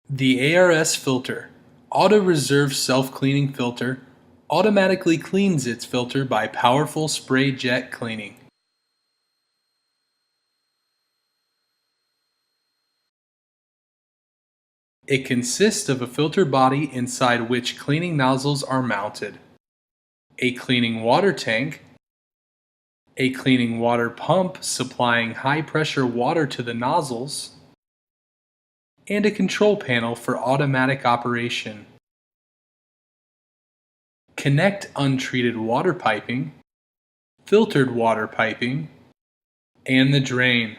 The ARS filter, Auto Reserve Self-Cleaning Filter, automatically cleans its filter by powerful spray jet cleaning. It consists of a filter body inside which cleaning nozzles are mounted, a cleaning water tank, a cleaning water pump supplying high-pressure water to the nozzles, and a control panel for automatic operation. Connect untreated water piping, filtered water piping, and the drain.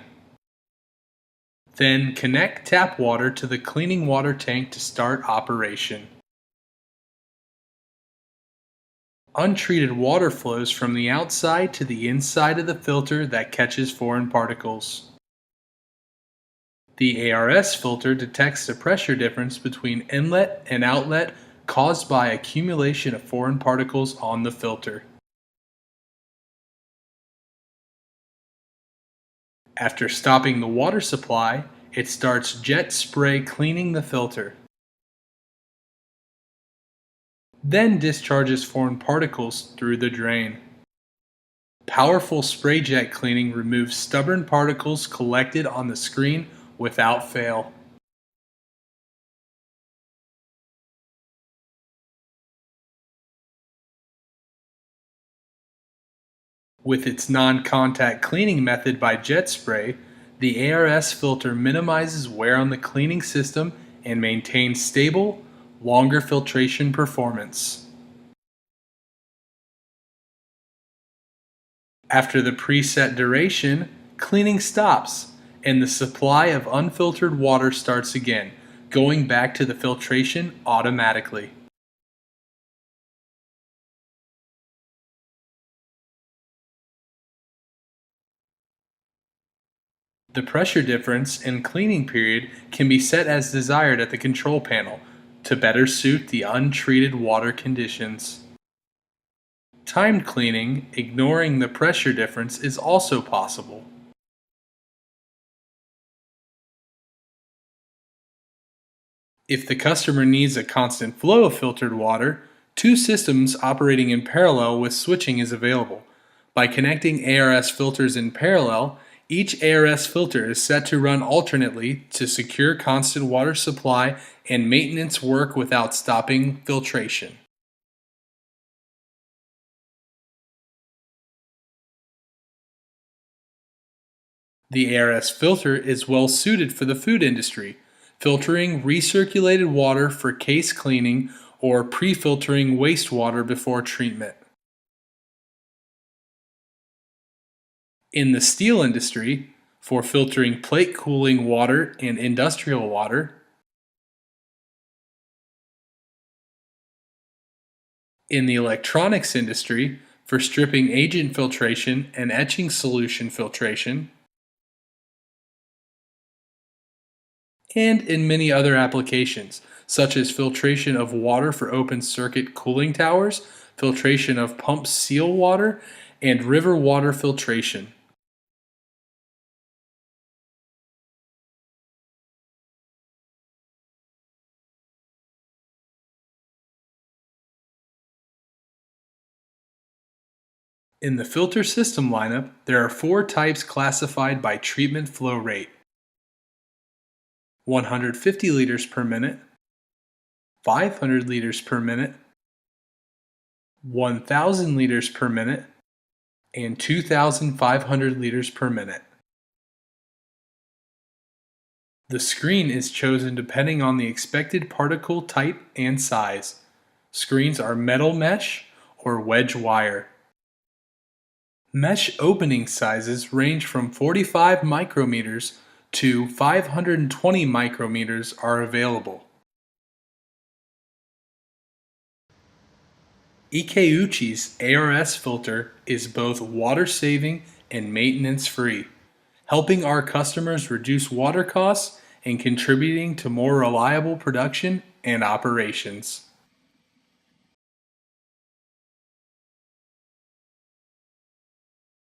Then connect tap water to the cleaning water tank to start operation. Untreated water flows from the outside to the inside of the filter that catches foreign particles. The ARS filter detects the pressure difference between inlet and outlet caused by accumulation of foreign particles on the filter. After stopping the water supply, it starts jet spray cleaning the filter. Then discharges foreign particles through the drain. Powerful spray jet cleaning removes stubborn particles collected on the screen without fail. With its non-contact cleaning method by jet spray, the ARS filter minimizes wear on the cleaning system and maintains stable, longer filtration performance. After the preset duration, cleaning stops and the supply of unfiltered water starts again, going back to the filtration automatically. The pressure difference and cleaning period can be set as desired at the control panel to better suit the untreated water conditions. Timed cleaning, ignoring the pressure difference, is also possible. If the customer needs a constant flow of filtered water, two systems operating in parallel with switching is available. By connecting ARS filters in parallel, each ARS filter is set to run alternately to secure constant water supply and maintenance work without stopping filtration. The ARS filter is well suited for the food industry, filtering recirculated water for case cleaning or pre-filtering wastewater before treatment. In the steel industry, for filtering plate cooling water and industrial water. In the electronics industry, for stripping agent filtration and etching solution filtration. And in many other applications, such as filtration of water for open circuit cooling towers, filtration of pump seal water, and river water filtration. In the filter system lineup, there are four types classified by treatment flow rate: 150 liters per minute, 500 liters per minute, 1,000 liters per minute, and 2,500 liters per minute. The screen is chosen depending on the expected particle type and size. Screens are metal mesh or wedge wire. Mesh opening sizes range from 45 micrometers to 520 micrometers are available. IKEUCHI's ARS filter is both water-saving and maintenance-free, helping our customers reduce water costs and contributing to more reliable production and operations.